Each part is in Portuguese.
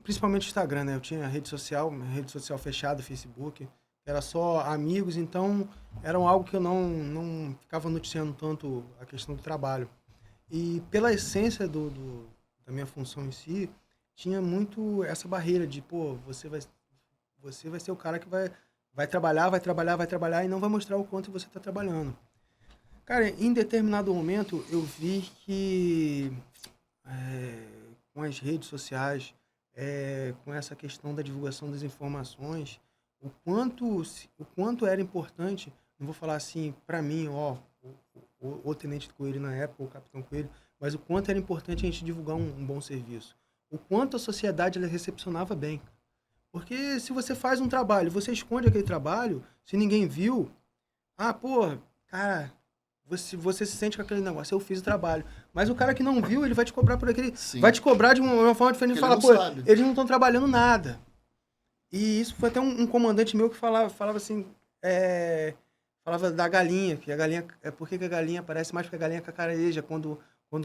principalmente o Instagram, né? Eu tinha rede social fechada, Facebook, era só amigos, então era algo que eu não ficava noticiando tanto a questão do trabalho. E pela essência da minha função em si, tinha muito essa barreira de, pô, você vai ser o cara que vai trabalhar, vai trabalhar, vai trabalhar e não vai mostrar o quanto você está trabalhando. Cara, em determinado momento eu vi que é, com as redes sociais, com essa questão da divulgação das informações, o quanto era importante, não vou falar assim, para mim, ó, o Tenente Coelho na época, o Capitão Coelho, mas o quanto era importante a gente divulgar um bom serviço. O quanto a sociedade ela recepcionava bem. Porque se você faz um trabalho, você esconde aquele trabalho, se ninguém viu, ah, pô, cara, você se sente com aquele negócio, eu fiz o trabalho. Mas o cara que não viu, ele vai te cobrar por aquele. Vai Sim. te cobrar de uma forma diferente e Porque ele falar, não pô, sabe. eles não estão trabalhando nada. E isso foi até um comandante meu que falava assim, falava da galinha, que a galinha. Por que a galinha aparece mais porque a galinha cacareja quando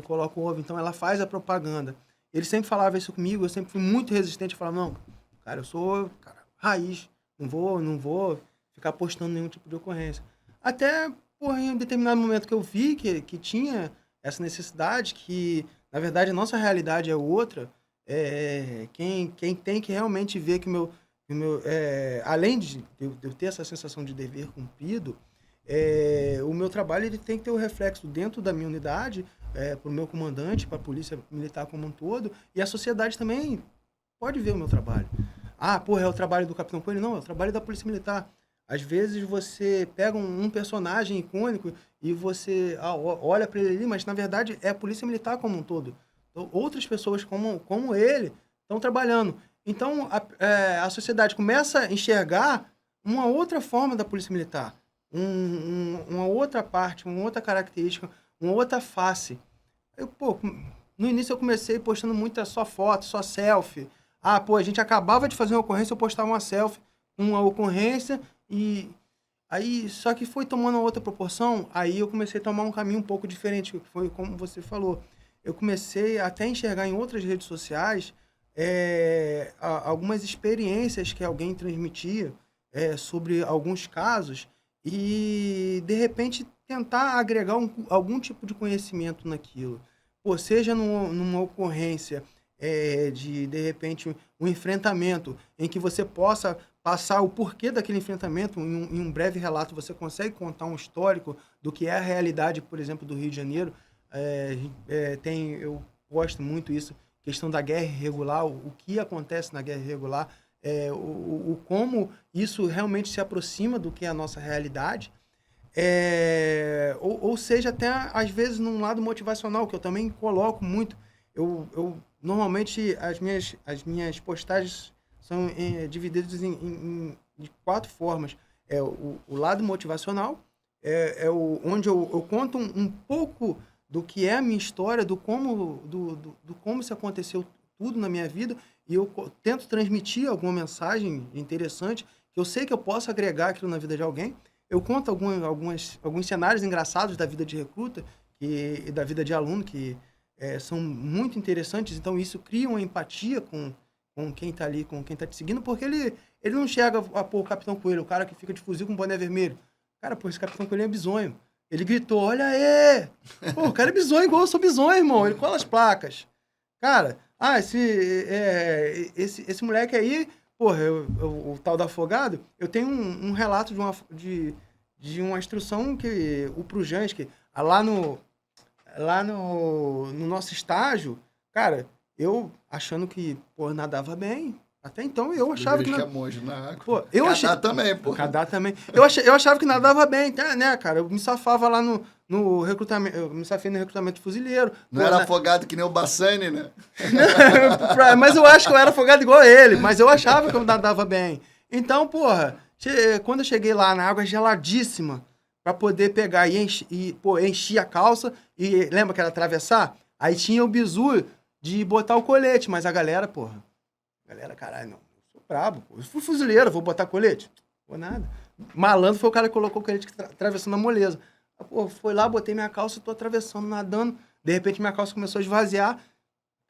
coloca o ovo. Então ela faz a propaganda. Ele sempre falava isso comigo, eu sempre fui muito resistente, eu falava, não, cara, eu sou, cara, raiz, não vou ficar postando nenhum tipo de ocorrência. Até, porra, em um determinado momento que eu vi que tinha essa necessidade, que, na verdade, a nossa realidade é outra, quem tem que realmente ver que além de eu ter essa sensação de dever cumprido, o meu trabalho ele tem que ter o reflexo dentro da minha unidade, para o meu comandante, para a polícia militar como um todo, e a sociedade também pode ver o meu trabalho. Ah, porra, é o trabalho do Capitão Coelho? Não, é o trabalho da Polícia Militar. Às vezes você pega um personagem icônico e você olha para ele ali, mas na verdade é a Polícia Militar como um todo. Então, outras pessoas como ele estão trabalhando. Então a sociedade começa a enxergar uma outra forma da Polícia Militar, uma outra parte, uma outra característica, uma outra face. Pô, no início eu comecei postando muita só foto, só selfie. Ah, pô, a gente acabava de fazer uma ocorrência, eu postava uma selfie, uma ocorrência, e aí, só que foi tomando outra proporção, aí eu comecei a tomar um caminho um pouco diferente, que foi como você falou. Eu comecei até a enxergar em outras redes sociais algumas experiências que alguém transmitia sobre alguns casos e, de repente, tentar agregar algum tipo de conhecimento naquilo. Pô, seja numa ocorrência de repente, um enfrentamento em que você possa passar o porquê daquele enfrentamento, em um breve relato você consegue contar um histórico do que é a realidade, por exemplo, do Rio de Janeiro. Eu gosto muito disso, questão da guerra irregular, o que acontece na guerra irregular, como isso realmente se aproxima do que é a nossa realidade, ou seja, até às vezes num lado motivacional, que eu também coloco muito. Eu normalmente as minhas postagens são divididas de 4 formas. O lado motivacional, onde eu conto um pouco do que é a minha história, do como isso aconteceu tudo na minha vida, e eu tento transmitir alguma mensagem interessante, que eu sei que eu posso agregar aquilo na vida de alguém. Eu conto alguns cenários engraçados da vida de recruta e da vida de aluno, que são muito interessantes, então isso cria uma empatia com quem está ali, com quem está te seguindo, porque ele não enxerga o Capitão Coelho, o cara que fica de fuzil com boné vermelho. Cara, pô, esse Capitão Coelho é bizonho. Ele gritou, olha aí! Pô, o cara é bizonho igual eu sou bizonho, irmão. Ele cola as placas. Cara, esse moleque aí, porra, o tal do afogado, eu tenho um relato de uma instrução que o Prujans, lá no nosso estágio, cara, eu achando que, pô, nadava bem. Até então eu achava que... Que é monge na água. Pô, eu achei... Cadar também, pô. Cadar também. Eu achava que nadava bem, né, cara? Eu me safava lá no recrutamento, eu me safei no recrutamento de fuzileiro. Não era afogado que nem o Bassani, né? Mas eu acho que eu era afogado igual ele, mas eu achava que eu nadava bem. Então, porra, quando eu cheguei lá na água geladíssima, pra poder pegar enchi a calça, e lembra que era atravessar? Aí tinha o bizu de botar o colete, mas a galera, porra, caralho, não, eu sou brabo, pô. Eu fui fuzileiro, vou botar colete? Vou nada. Malandro foi o cara que colocou o colete atravessando a moleza. Pô, foi lá, botei minha calça, tô atravessando, nadando, de repente minha calça começou a esvaziar,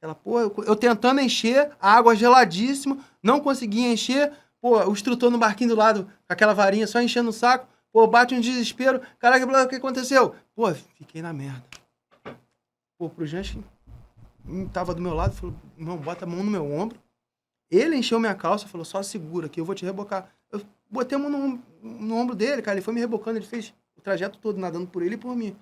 Aquela porra, eu tentando encher, a água geladíssima, não conseguia encher. Pô, o instrutor no barquinho do lado, com aquela varinha, só enchendo o saco. Pô, bate um desespero. Caraca, o que aconteceu? Pô, fiquei na merda. Pô, pro Jancho, tava do meu lado, falou, irmão, bota a mão no meu ombro. Ele encheu minha calça, falou, só segura que eu vou te rebocar. Eu botei a mão no ombro dele, cara, ele foi me rebocando, ele fez o trajeto todo nadando por ele e por mim.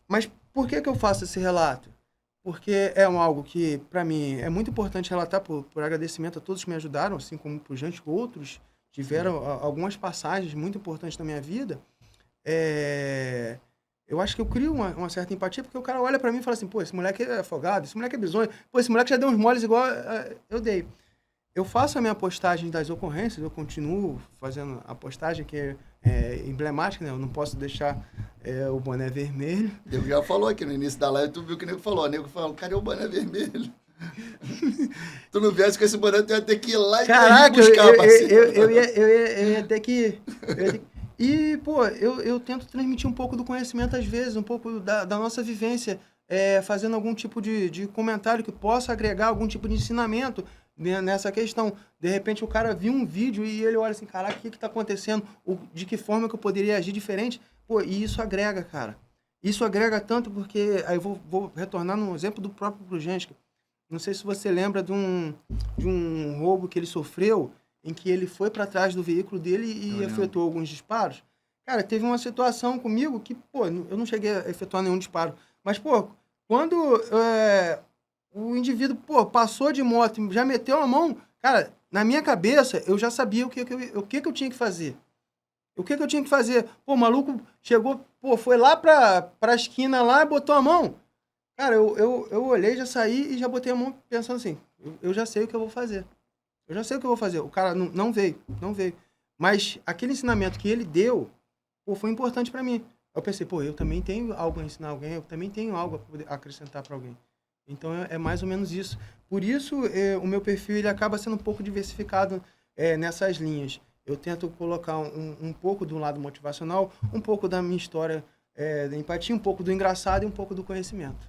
Mas por que eu faço esse relato? Porque é algo que, para mim, é muito importante relatar por agradecimento a todos que me ajudaram, assim como por gente, outros tiveram algumas passagens muito importantes na minha vida. Eu acho que eu crio uma certa empatia, porque o cara olha pra mim e fala assim, pô, esse moleque é afogado, esse moleque é bizonho, pô, esse moleque já deu uns moles igual eu dei. Eu faço a minha postagem das ocorrências, eu continuo fazendo a postagem que é emblemática, né? Eu não posso deixar o boné vermelho. O Nego já falou aqui no início da live, tu viu que o Nego falou. O Nego falou, cadê o boné vermelho? Tu não viesse com esse boné, tu ia ter que ir lá e buscar, parceiro. Eu ia ter que... E, pô, eu tento transmitir um pouco do conhecimento às vezes, um pouco da nossa vivência, fazendo algum tipo de comentário que possa agregar algum tipo de ensinamento nessa questão. De repente o cara viu um vídeo e ele olha assim, caraca, o que tá acontecendo? De que forma que eu poderia agir diferente? Pô, e isso agrega, cara. Isso agrega tanto porque... Aí eu vou retornar no exemplo do próprio Brujensky. Não sei se você lembra de um roubo que ele sofreu, em que ele foi para trás do veículo dele e efetuou alguns disparos. Cara, teve uma situação comigo que, pô, eu não cheguei a efetuar nenhum disparo. Mas, pô, quando o indivíduo, pô, passou de moto e já meteu a mão, cara, na minha cabeça, eu já sabia o que eu tinha que fazer. O que eu tinha que fazer? Pô, o maluco chegou, pô, foi lá pra esquina lá e botou a mão. Cara, eu olhei, já saí e já botei a mão pensando assim, eu já sei o que eu vou fazer. Eu já sei o que eu vou fazer. O cara não veio. Mas aquele ensinamento que ele deu, pô, foi importante pra mim. Eu pensei, pô, eu também tenho algo a ensinar alguém, eu também tenho algo a poder acrescentar pra alguém. Então é mais ou menos isso. Por isso, o meu perfil ele acaba sendo um pouco diversificado nessas linhas. Eu tento colocar um pouco do lado motivacional, um pouco da minha história da empatia, um pouco do engraçado e um pouco do conhecimento.